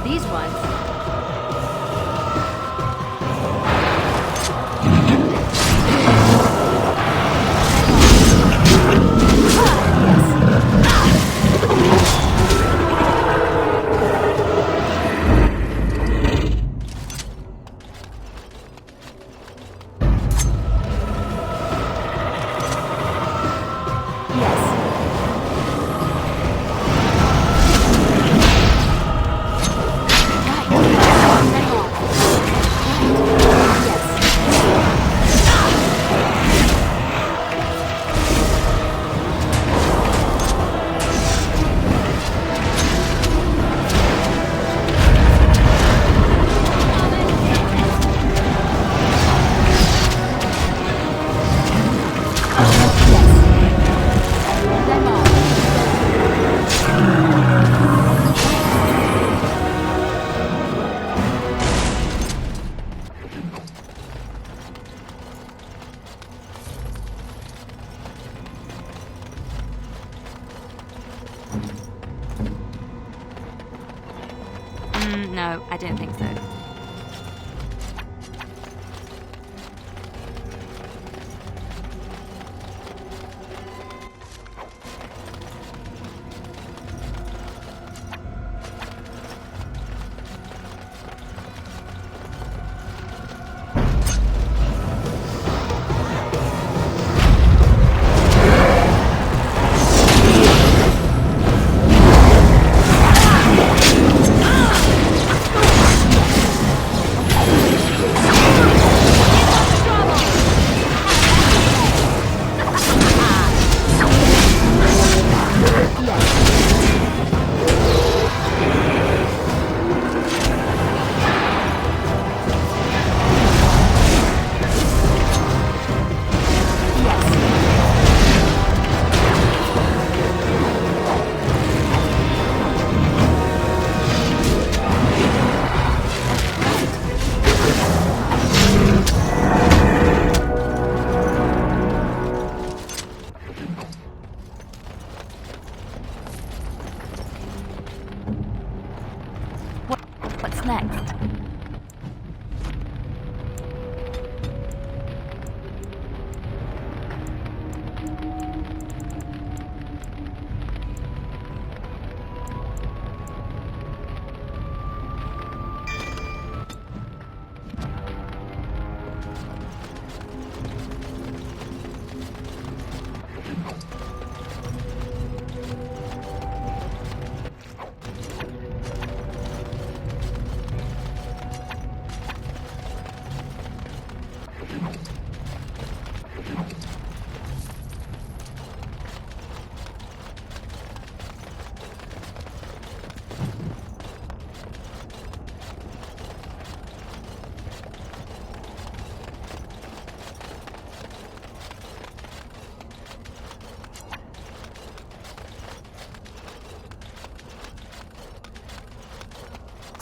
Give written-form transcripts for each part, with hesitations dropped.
these ones. No, I don't think so. What's next?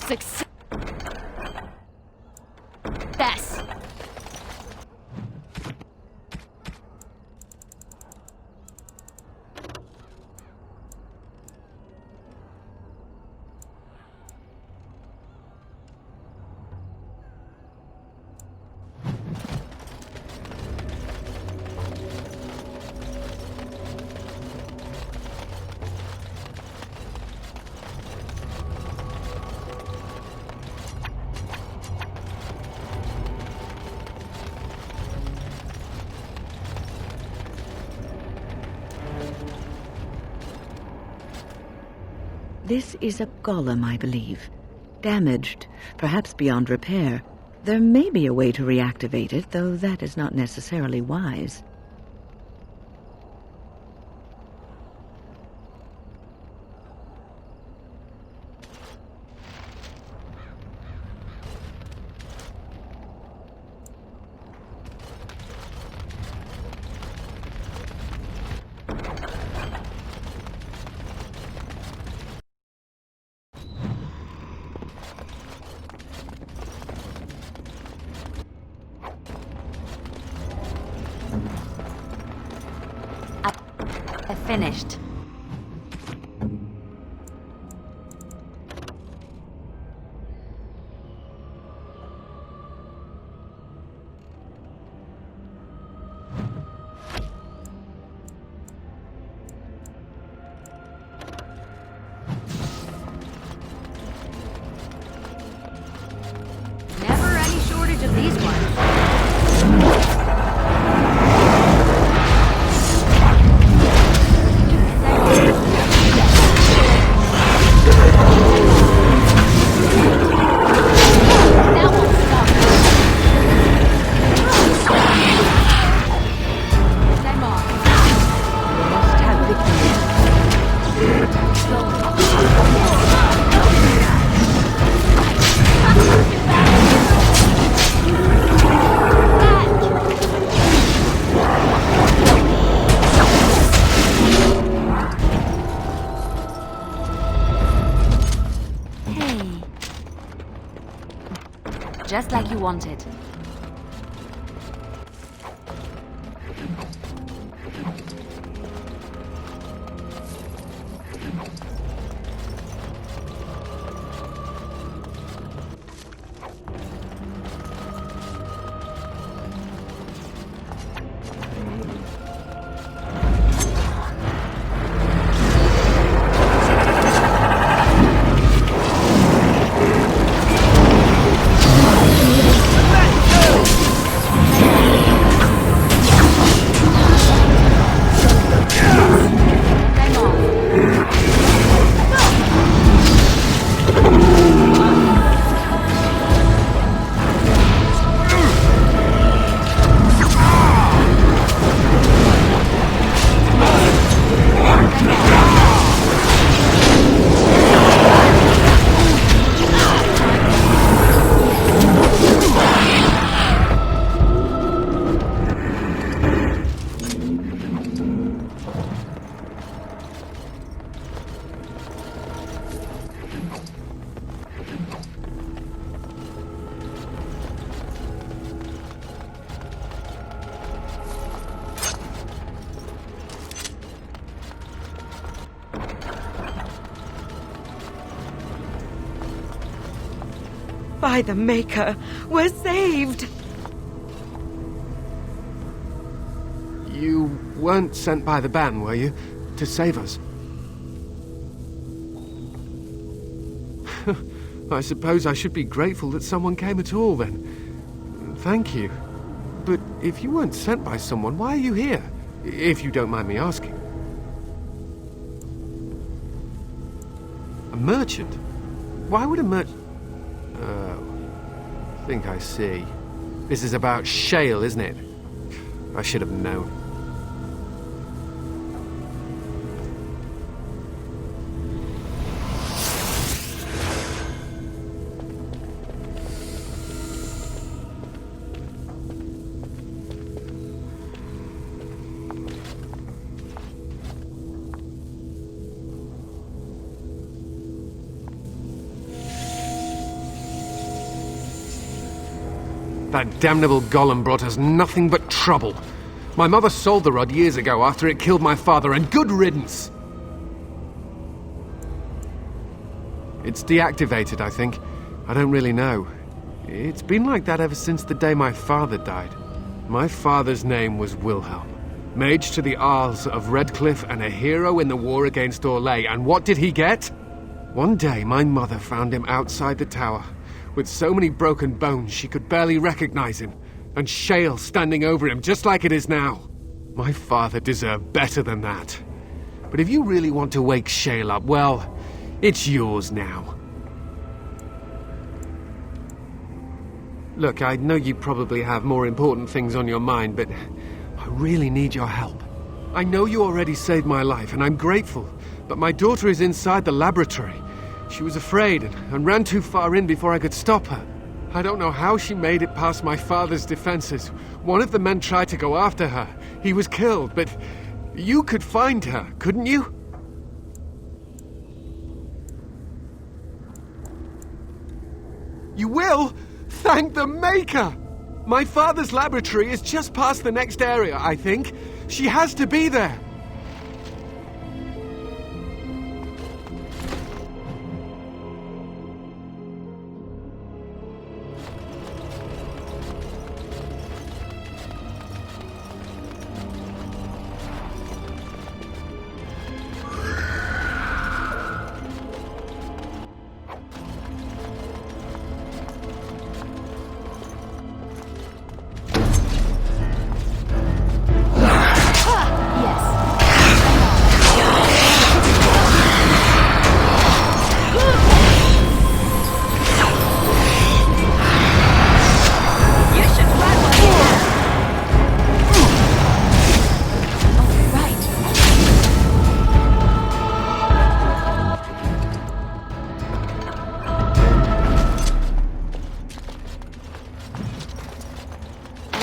Success. This is a golem, I believe. Damaged, perhaps beyond repair. There may be a way to reactivate it, though that is not necessarily wise. Finished. Just like you wanted. By the Maker, we're saved! You weren't sent by the ban, were you? To save us? I suppose I should be grateful that someone came at all, then. Thank you. But if you weren't sent by someone, why are you here? If you don't mind me asking. A merchant? Why would a merchant... Oh, I think I see. This is about Shale, isn't it? I should have known. That damnable golem brought us nothing but trouble. My mother sold the rod years ago after it killed my father, and good riddance! It's deactivated, I think. I don't really know. It's been like that ever since the day my father died. My father's name was Wilhelm, mage to the Arls of Redcliffe and a hero in the war against Orlais, and what did he get? One day my mother found him outside the tower, with so many broken bones she could barely recognize him, and Shale standing over him just like it is now. My father deserved better than that. But if you really want to wake Shale up, well, it's yours now. Look, I know you probably have more important things on your mind, but I really need your help. I know you already saved my life, and I'm grateful, but my daughter is inside the laboratory. She was afraid and ran too far in before I could stop her. I don't know how she made it past my father's defenses. One of the men tried to go after her. He was killed, but you could find her, couldn't you? You will? Thank the Maker! My father's laboratory is just past the next area, I think. She has to be there.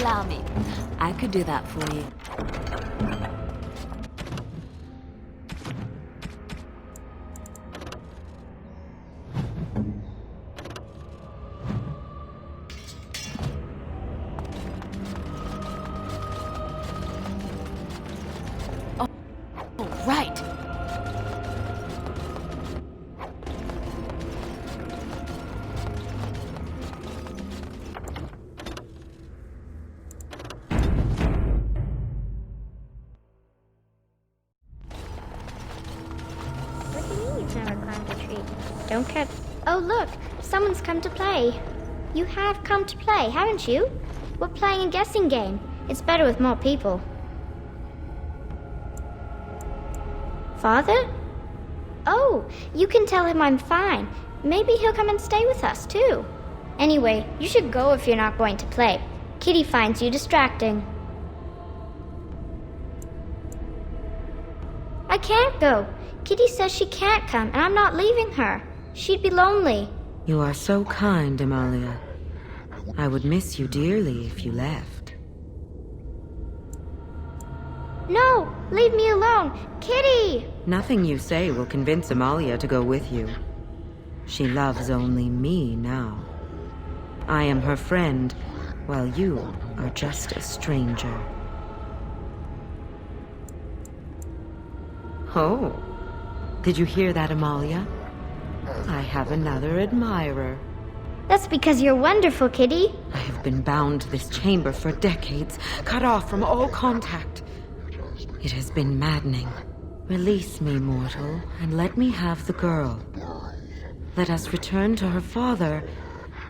Allow me. I could do that for you. Don't catch... Oh, look! Someone's come to play. You have come to play, haven't you? We're playing a guessing game. It's better with more people. Father? Oh, you can tell him I'm fine. Maybe he'll come and stay with us, too. Anyway, you should go if you're not going to play. Kitty finds you distracting. I can't go. Kitty says she can't come, and I'm not leaving her. She'd be lonely. You are so kind, Amalia. I would miss you dearly if you left. No, leave me alone. Kitty! Nothing you say will convince Amalia to go with you. She loves only me now. I am her friend, while you are just a stranger. Oh, did you hear that, Amalia? I have another admirer. That's because you're wonderful, Kitty. I have been bound to this chamber for decades, cut off from all contact. It has been maddening. Release me, mortal, and let me have the girl. Let us return to her father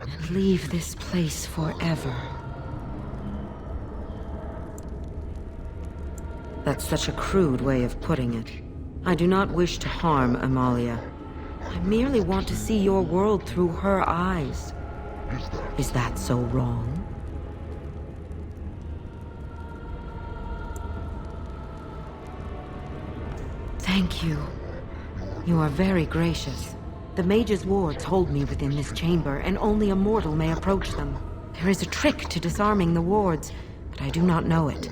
and leave this place forever. That's such a crude way of putting it. I do not wish to harm Amalia. I merely want to see your world through her eyes. Is that so wrong? Thank you. You are very gracious. The mage's wards hold me within this chamber, and only a mortal may approach them. There is a trick to disarming the wards, but I do not know it.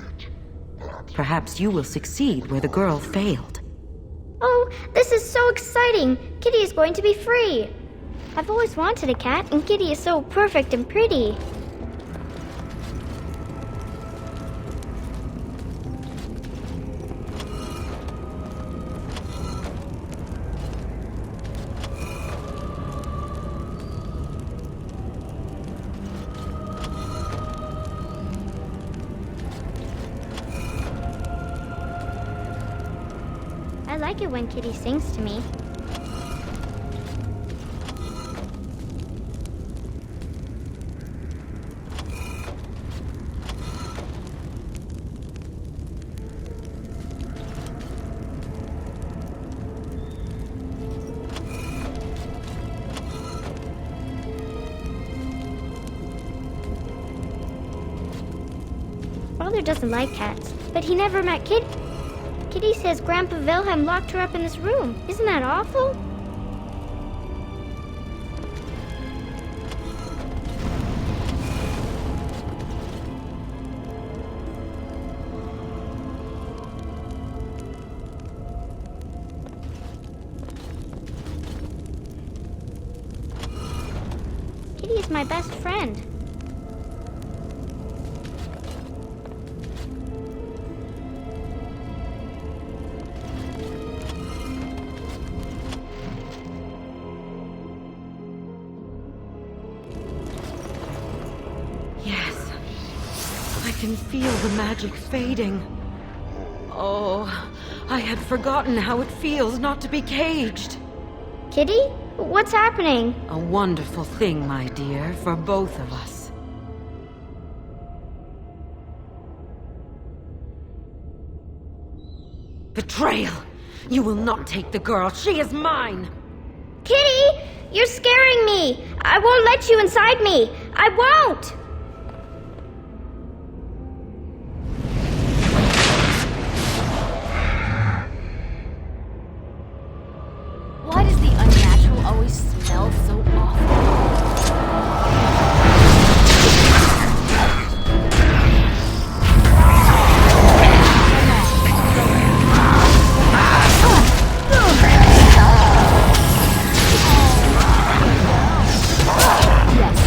Perhaps you will succeed where the girl failed. Oh, this is so exciting! Kitty is going to be free! I've always wanted a cat, and Kitty is so perfect and pretty. I like it when Kitty sings to me. Father doesn't like cats, but he never met Kitty. Kitty says Grandpa Wilhelm locked her up in this room. Isn't that awful? Kitty is my best friend. I can feel the magic fading. Oh, I had forgotten how it feels not to be caged. Kitty? What's happening? A wonderful thing, my dear, for both of us. Betrayal! You will not take the girl. She is mine! Kitty! You're scaring me! I won't let you inside me! I won't! Why does the unnatural always smell so awful? Yes.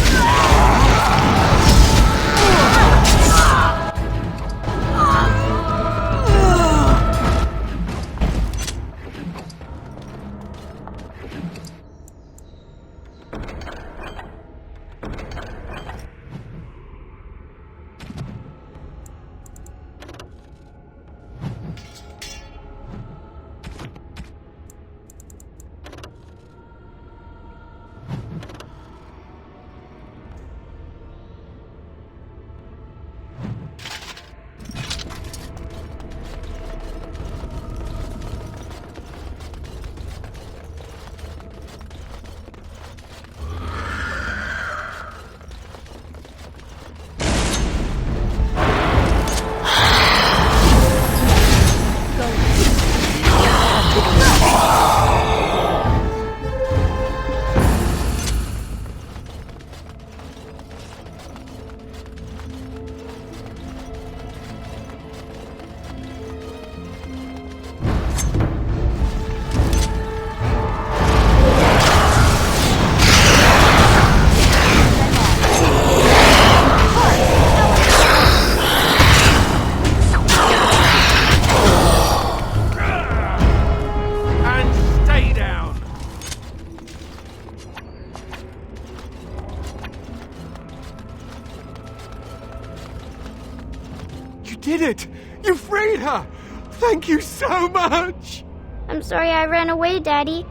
did it! You freed her! Thank you so much! I'm sorry I ran away, Daddy.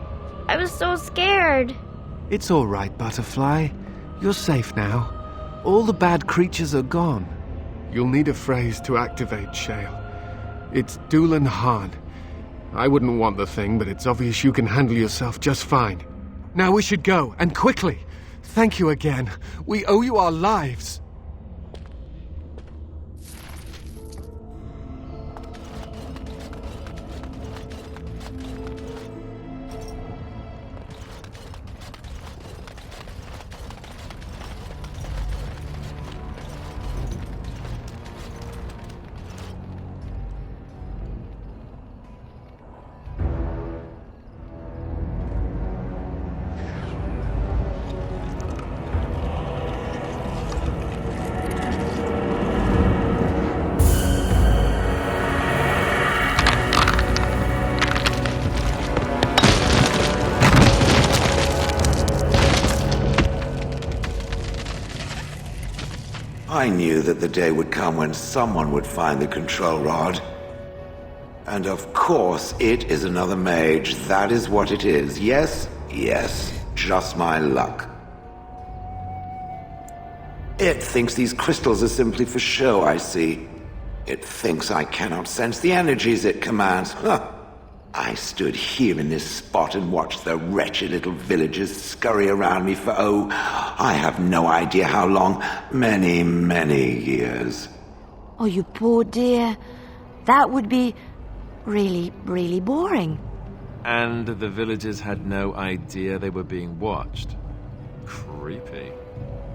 I was so scared. It's all right, Butterfly. You're safe now. All the bad creatures are gone. You'll need a phrase to activate Shale. It's Doolan Han. I wouldn't want the thing, but it's obvious you can handle yourself just fine. Now we should go, and quickly. Thank you again. We owe you our lives. I knew that the day would come when someone would find the control rod. And of course, it is another mage. That is what it is. Yes, yes, just my luck. It thinks these crystals are simply for show, I see. It thinks I cannot sense the energies it commands. Huh. I stood here in this spot and watched the wretched little villagers scurry around me for, I have no idea how long. Many, many years. Oh, you poor dear. That would be really, really boring. And the villagers had no idea they were being watched. Creepy.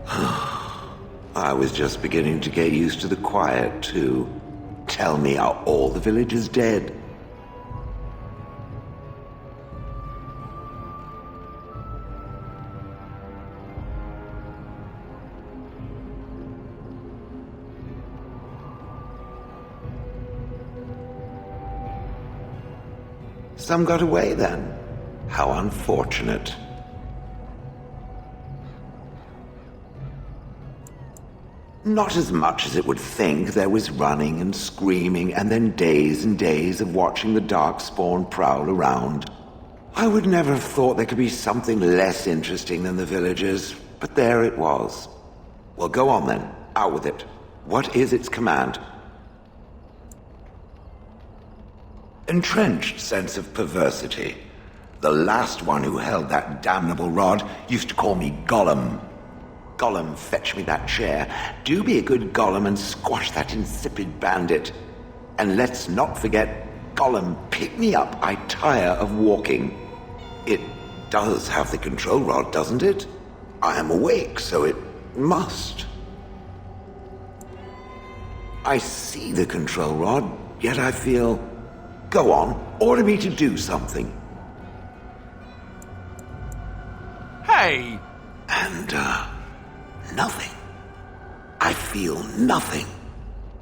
I was just beginning to get used to the quiet, too. Tell me, are all the villagers dead? Some got away then. How unfortunate. Not as much as it would think. There was running and screaming, and then days and days of watching the Darkspawn prowl around. I would never have thought there could be something less interesting than the villagers, but there it was. Well, go on then. Out with it. What is its command? Entrenched sense of perversity. The last one who held that damnable rod used to call me Gollum. Gollum, fetch me that chair. Do be a good Gollum and squash that insipid bandit. And let's not forget, Gollum, pick me up. I tire of walking. It does have the control rod, doesn't it? I am awake, so it must. I see the control rod, yet I feel... Go on, order me to do something. Hey! And, nothing. I feel nothing.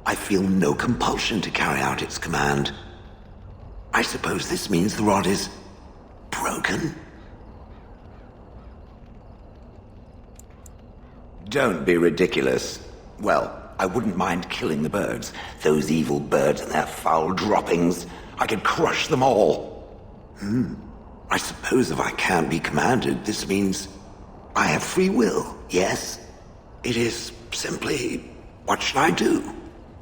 I feel no compulsion to carry out its command. I suppose this means the rod is... broken? Don't be ridiculous. Well, I wouldn't mind killing the birds. Those evil birds and their foul droppings. I could crush them all. I suppose if I can't be commanded, this means I have free will, yes? It is simply, what should I do?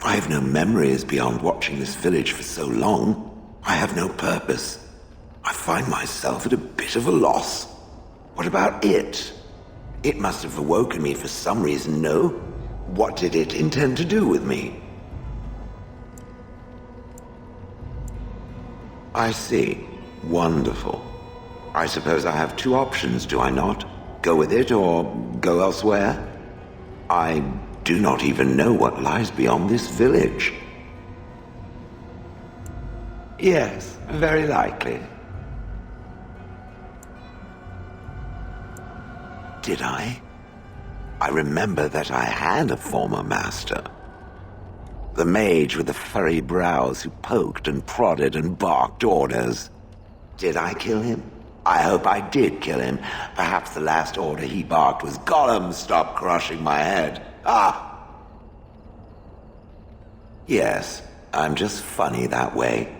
I have no memories beyond watching this village for so long. I have no purpose. I find myself at a bit of a loss. What about it? It must have awoken me for some reason, no? What did it intend to do with me? I see. Wonderful. I suppose I have two options, do I not? Go with it or go elsewhere? I do not even know what lies beyond this village. Yes, very likely. Did I? I remember that I had a former master. The mage with the furry brows who poked and prodded and barked orders. Did I kill him? I hope I did kill him. Perhaps the last order he barked was, Gollum, stop crushing my head. Ah! Yes, I'm just funny that way.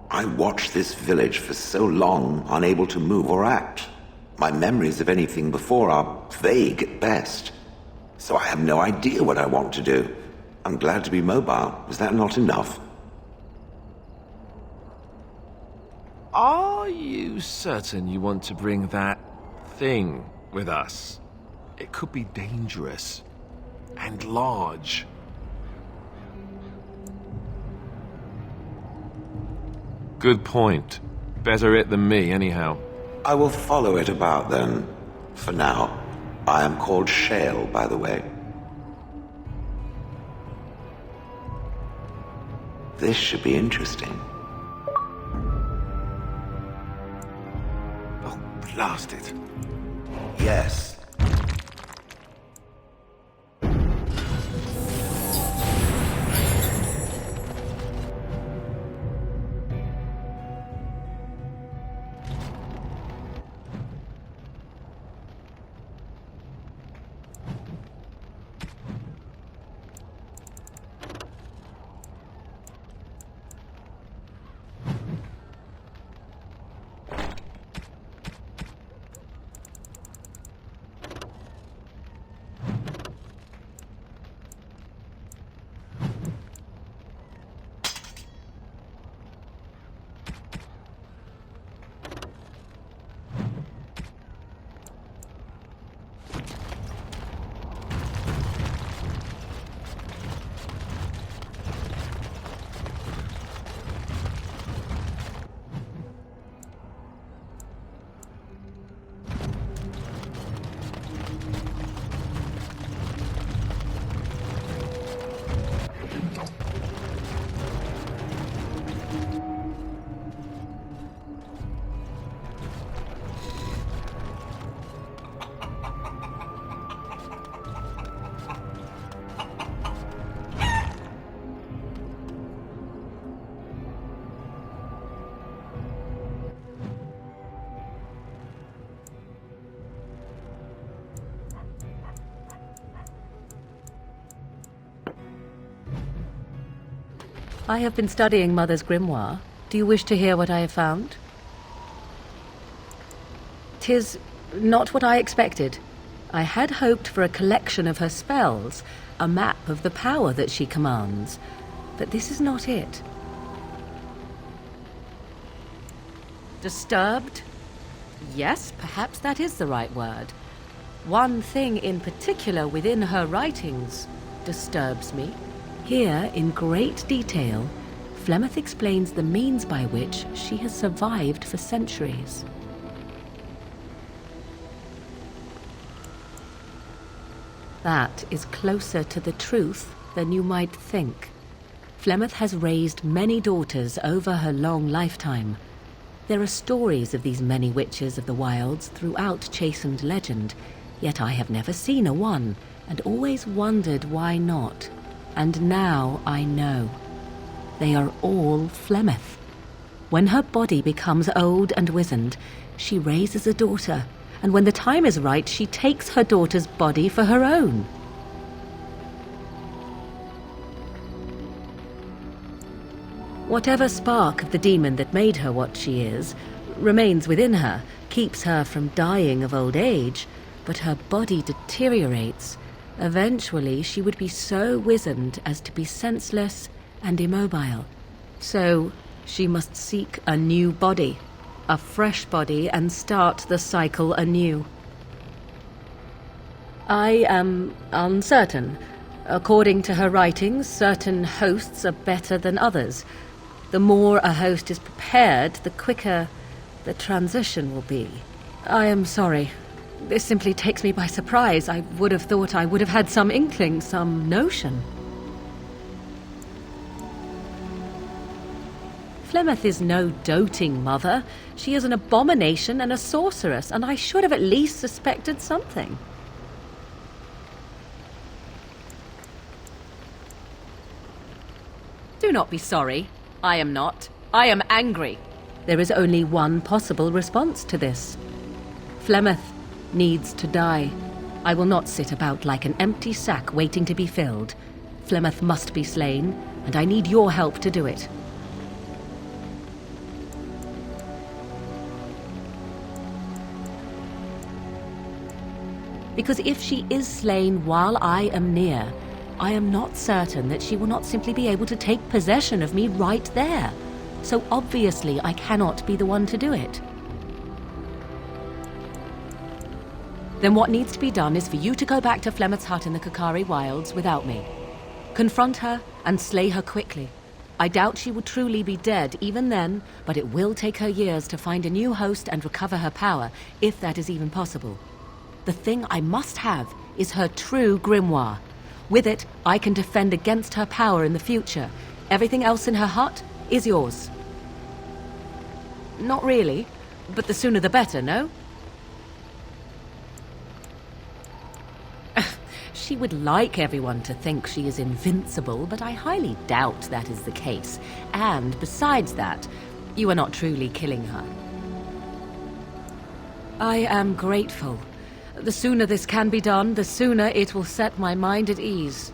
I watched this village for so long, unable to move or act. My memories of anything before are vague at best. So I have no idea what I want to do. I'm glad to be mobile. Is that not enough? Are you certain you want to bring that thing with us? It could be dangerous and large. Good point. Better it than me, anyhow. I will follow it about then. For now. I am called Shale, by the way. This should be interesting. Oh, blast it. Yes. I have been studying Mother's grimoire. Do you wish to hear what I have found? 'Tis not what I expected. I had hoped for a collection of her spells, a map of the power that she commands, but this is not it. Disturbed? Yes, perhaps that is the right word. One thing in particular within her writings disturbs me. Here, in great detail, Flemeth explains the means by which she has survived for centuries. That is closer to the truth than you might think. Flemeth has raised many daughters over her long lifetime. There are stories of these many witches of the wilds throughout chastened legend, yet I have never seen a one, and always wondered why not. And now I know. They are all Flemeth. When her body becomes old and wizened, she raises a daughter, and when the time is right, she takes her daughter's body for her own. Whatever spark of the demon that made her what she is remains within her, keeps her from dying of old age, but her body deteriorates. Eventually, she would be so wizened as to be senseless and immobile. So, she must seek a new body, a fresh body, and start the cycle anew. I am uncertain. According to her writings, certain hosts are better than others. The more a host is prepared, the quicker the transition will be. I am sorry. This simply takes me by surprise. I would have thought I would have had some inkling, some notion. Flemeth is no doting mother. She is an abomination and a sorceress, and I should have at least suspected something. Do not be sorry. I am not. I am angry. There is only one possible response to this. Flemeth, needs to die. I will not sit about like an empty sack waiting to be filled. Flemeth must be slain, and I need your help to do it. Because if she is slain while I am near, I am not certain that she will not simply be able to take possession of me right there. So obviously I cannot be the one to do it. Then what needs to be done is for you to go back to Flemeth's hut in the Kakari Wilds without me. Confront her and slay her quickly. I doubt she will truly be dead even then, but it will take her years to find a new host and recover her power, if that is even possible. The thing I must have is her true grimoire. With it, I can defend against her power in the future. Everything else in her hut is yours. Not really, but the sooner the better, no? She would like everyone to think she is invincible, but I highly doubt that is the case. And besides that, you are not truly killing her. I am grateful. The sooner this can be done, the sooner it will set my mind at ease.